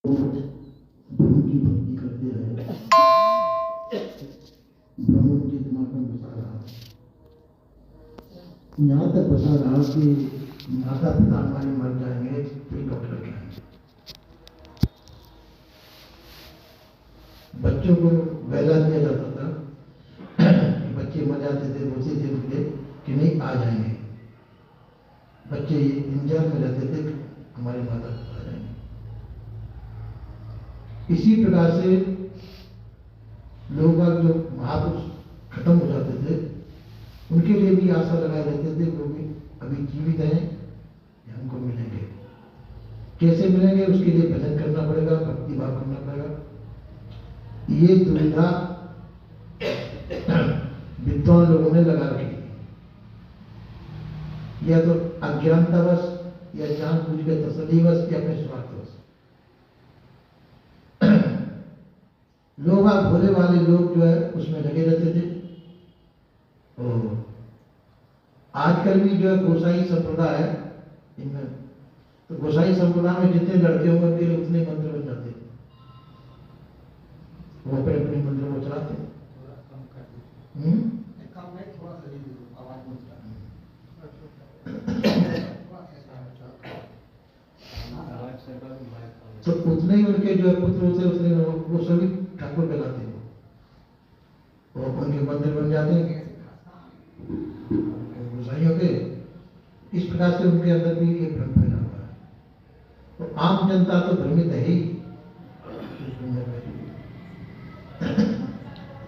ब्रह्म की भक्ति करते रहे, ब्रह्म उनके दिमाग में बसा रहा, यहाँ तक बसा रहा कि माता पिता हमारे मर जाएंगे फिर डॉक्टर के आएंगे। बच्चों को बहला दिया जाता था, बच्चे मर जाते थे, रोते थे उनके कि नहीं आ जाएंगे। बच्चे इंतजार में रहते थे हमारे माता पिता आ जाएंगे। इसी प्रकार से लोग जो महापुरुष खत्म हो जाते थे उनके लिए भी आशा लगाए रहते थे वो भी अभी जीवित हैं, हमको मिलेंगे। कैसे मिलेंगे उसके लिए भजन करना पड़ेगा, भक्ति भाव करना पड़ेगा। ये दुविधा विद्वान लोगों ने लगा रखी, या तो अज्ञानतावश या जानबूझ के तसल्लीवश या अपने स्वार्थवश। लोग भोले वाले लोग जो है उसमें लगे रहते थे। और आजकल भी जो है गोसाई संप्रदाय है इनमें, तो गोसाई संप्रदाय में जितने लड़के होंगे उनके लिए उतने मंत्र बन जाते हैं, वो अपने अपने मंत्र को चलाते हैं। तो उतने ही उनके जो पुत्र होते हैं उतने वो सभी ठाकुर कहलाते हैं, वो उनके मंदिर बन जाते हैं गोसाइयों के। इस प्रकार से उनके अंदर भी ये भ्रम फैला हुआ है। तो आम जनता तो भ्रमित है ही।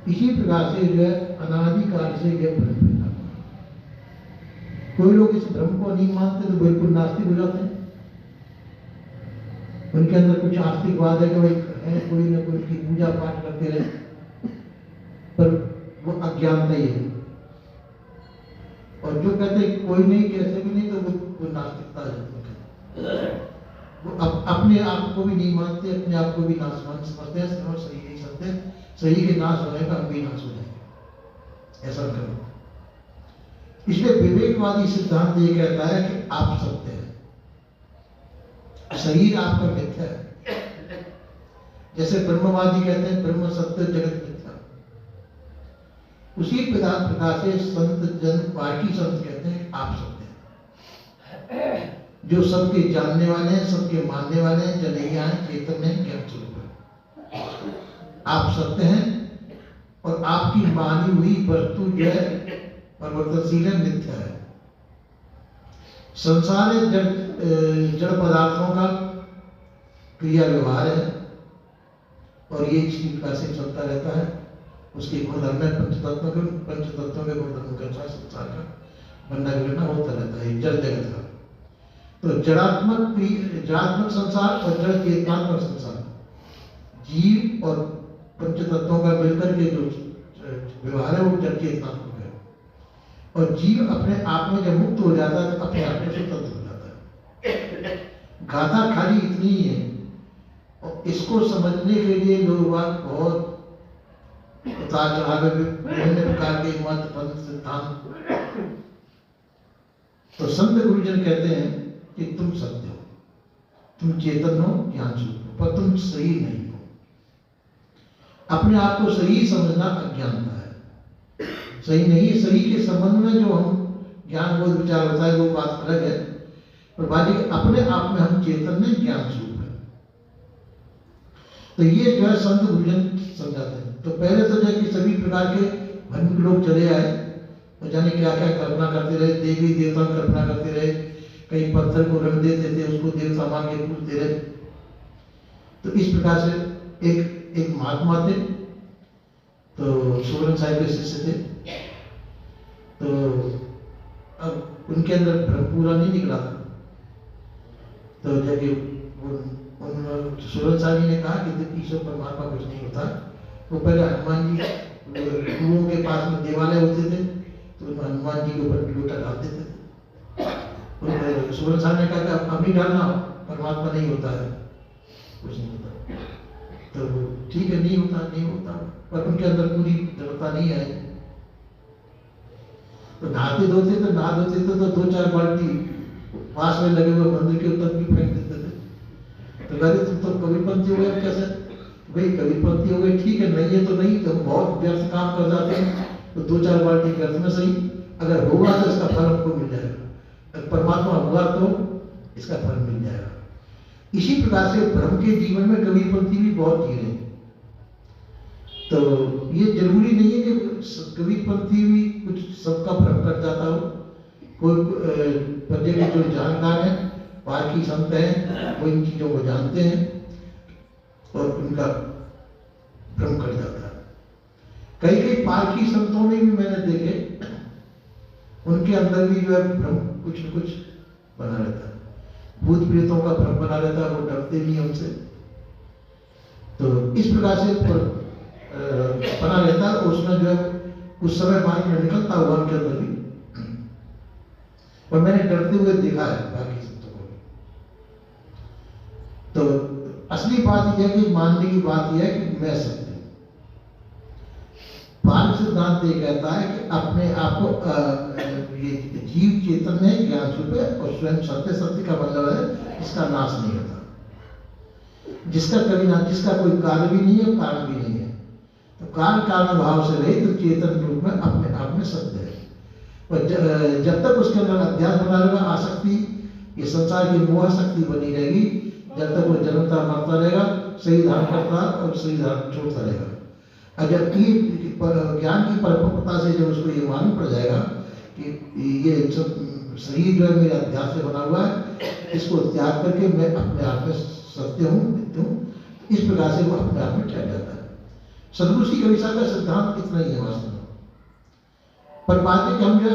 इसी प्रकार से जो है अनादिकाल से यह भ्रम फैला हुआ है। कोई लोग इस भ्रम को नहीं मानते तो बिल्कुल नास्तिक हो जाते हैं। उनके अंदर कुछ आस्तिकवाद है कि भाई है कोई ना कोई की पूजा पाठ करते रहे, पर वो अज्ञानता ही है। और जो कहते हैं कोई नहीं कैसे भी नहीं, तो वो नास्तिकता है। वो अपने आप को भी नहीं मानते, अपने आप को भी नाशवान समझते हैं, और सही नहीं समझते। सही के नाश होने का हम भी नाश हो जाएंगे, ऐसा करो। इसलिए विवेकवादी सिद्धांत ये कहता है कि आप सत्य हैं, शरीर आपका मिथ्या है। जैसे ब्रह्मवादी कहते हैं ब्रह्म सत्य जगत मिथ्या। उसी प्रकार से संत जन पार्टी संत कहते हैं आप सत्य हैं, जो सबके जानने वाले हैं, सबके मानने वाले हैं, जनैया हैं, चेतन हैं, ज्ञान स्वरूप है। आप सत्य हैं और आपकी मानी हुई वस्तु जो है परिवर्तनशील है, मिथ्या है। संसार जड़ पदार्थों का क्रिया व्यवहार है और ये इसी प्रकार से चलता रहता है। उसके गुणधर्म में पंचतत्वों के गुणधर्म के अनुसार संसार का बनना बिगड़ना होता रहता है, जड़ जगत का। तो जड़ात्मक संसार और जड़ चेतनात्मक संसार, जीव और पंचतत्वों का मिलकर के जो व्यवहार है वो जड़ चेतनात्मक है। और जीव अपने आप में जब मुक्त हो जाता है तो अपने आप में स्वतंत्र हो जाता है। गाथा खाली इतनी ही है, और इसको समझने के लिए लोग बहुत उतार चढ़ाव विभिन्न प्रकार के मत पंथ सिद्धांत। तो संत गुरुजन कहते हैं कि तुम सत्य हो, तुम चेतन हो, ज्ञान स्वरूप हो, पर तुम सही नहीं हो। अपने आप को सही समझना अज्ञानता है। सही नहीं, सही के संबंध में जो हम ज्ञान बोध विचार होता है वो बात अलग है, पर बाकी अपने आप में हम चेतन में ज्ञान स्वरूप है। तो ये जो है संत गुरुजन समझाते हैं। तो पहले तो जो कि सभी प्रकार के भंड लोग चले आए और जाने क्या क्या कल्पना करते रहे, देवी देवता की कल्पना करते रहे, कई पत्थर को रंग देते थे, उसको देवता मान के पूजते रहे। तो इस प्रकार से एक महात्मा थे, तो सोलन साहिब के शिष्य थे। तो अब उनके अंदर भ्रम पूरा नहीं निकला था। तो जब सोलन साहिब ने कहा कि ईश्वर परमात्मा कुछ नहीं होता, वो पहले हनुमान जी गुरुओं के पास में देवालय होते थे, तो हनुमान जी के ऊपर लोटा डालते थे। सोलन साहिब ने कहा कि अब नहीं डालना, परमात्मा नहीं होता है, कुछ नहीं होता। तो ठीक है, नहीं होता, पर उनके अंदर पूरी दृढ़ता नहीं है। तो नहा धोते तो 2-4 बाल्टी पास में लगे हुए मंदिर के ऊपर भी फेंक देते थे। तो अरे तुम तो कबीरपंथी हो गए कैसे? भाई कबीरपंथी हो गए ठीक है, नहीं है तो नहीं, तो हम बहुत व्यर्थ काम कर जाते हैं, तो 2-4 बाल्टी व्यर्थ में सही, अगर होगा तो इसका फल हमको मिल जाएगा, अगर परमात्मा हुआ तो इसका फल मिल जाएगा। इसी प्रकार से ब्रह्म के जीवन में कबीरपंथी भी बहुत जी रहे हैं। तो ये जरूरी नहीं है कि कबीरपंथी भी कुछ सबका भ्रम कर जाता हो। कोई पंजे के जो जानकार हैं, पारखी संत हैं, वो इन चीजों को जानते हैं और उनका भ्रम कर जाता है। कई कई पारखी संतों में भी मैंने देखे, उनके अंदर भी जो है भ्रम कुछ न कुछ बना रहता है, भूत प्रेतों का भ्रम बना रहता है, वो डरते नहीं उनसे। तो इस प्रकार से बना रहता है, उसमें जो है कुछ समय बाद में निकलता हुआ उनके अंदर भी, और मैंने डरते हुए देखा है बाकी संतों को। तो असली बात यह है कि मानने की बात यह है कि मैं सत्य हूं। पाल सिद्धांत ये कहता है कि अपने आप को ये जीव चेतन है, ज्ञान स्वरूप है और स्वयं सत्य। सत्य का मतलब है इसका नाश नहीं होता, जिसका कभी ना, जिसका कोई कार्य भी नहीं है, कारण भी नहीं है। तो कारण भाव से रहे तो चेतन रूप में अपने आप में सत्य है। और जब तक उसके अंदर अध्यास बना रहेगा, आसक्ति, ये संसार की मोह शक्ति बनी रहेगी, जब तक वो जन्मता मरता रहेगा, सही धारण करता और सही धारण छोड़ता रहेगा। अगर ज्ञान की परिपक्वता से जब उसको ये मालूम पड़ जाएगा कि ये सब शरीर जो है मेरे अध्यास से बना हुआ है, इसको त्याग करके मैं अपने आप में सत्य हूँ, नित्य हूँ, इस प्रकार से वो अपने आप में ठहर जाता है। सदगुरु श्री कबीर साहब का सिद्धांत इतना ही है वास्तव में। पर बात है कि हम जो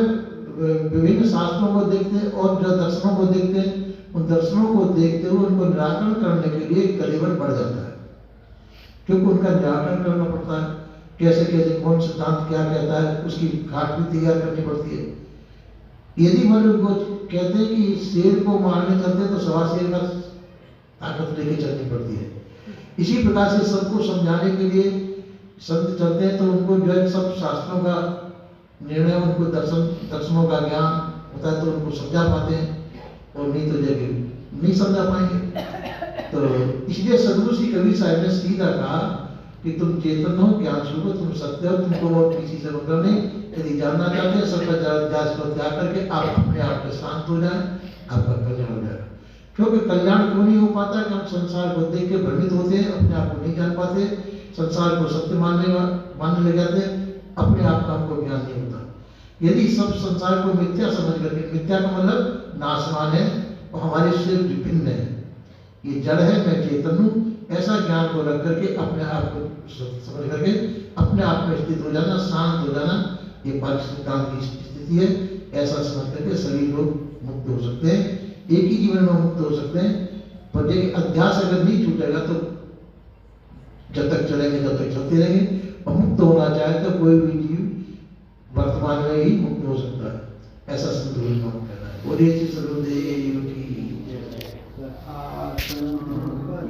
विभिन्न शास्त्रों को देखते हैं और जो दर्शनों को देखते हैं, उन दर्शनों को देखते हुए उनको निराकरण करने के लिए कलेवर बढ़ जाता है, क्योंकि उनका निराकरण करना पड़ता है। कैसे कैसे कौन सिद्धांत क्या कहता है, उसकी घाट भी तैयार करनी पड़ती है। यदि मन उनको कहते हैं कि शेर को मारने चलते तो सवा शेर का ताकत लेके चलनी पड़ती है। इसी प्रकार से सबको समझाने के लिए संत चलते हैं, तो उनको जो है सब शास्त्रों का निर्णय, उनको दर्शनों का ज्ञान होता है, तो उनको समझा पाते हैं, और नहीं तो जगह नहीं समझा पाएंगे। तो इसलिए सदगुरु श्री कबीर साहब ने सीधा कहा कि तुम चेतन हो, ज्ञान स्वरूप हो, तुम सत्य हो, तुमको और किसी से मतलब नहीं। यदि जानना चाहते हैं, सबका अध्यास को त्याग करके आप अपने आप में शांत हो जाए, आपका कल्याण हो जाएगा। क्योंकि कल्याण क्यों नहीं हो पाता कि हम संसार को देख के भ्रमित होते हैं, अपने आप को नहीं जान पाते, संसार को सत्य मानने लग जाते हैं, अपने आप का हमको ज्ञान नहीं होता। यदि सब संसार को मिथ्या समझ करके, मिथ्या का मतलब नाशवान है और हमारे से विभिन्न है, ये जड़ है, मैं चेतन हूँ, ऐसा ज्ञान को रख करके अपने आप को समझ करके अपने आप में स्थित हो जाना, शांत हो जाना, ये पारक सिद्धांत की स्थिति है। ऐसा समझ करके सभी लोग मुक्त हो सकते हैं, एक ही जीवन में मुक्त हो सकते हैं। पर ये अध्यास अगर नहीं छूटेगा तो जब तक चलेंगे, जब तक चलते रहेंगे। और मुक्त होना चाहे तो कोई भी जीव वर्तमान में ही मुक्त हो सकता है, ऐसा संत कहना है। बोलिए श्री सदगुरुदेव की जय।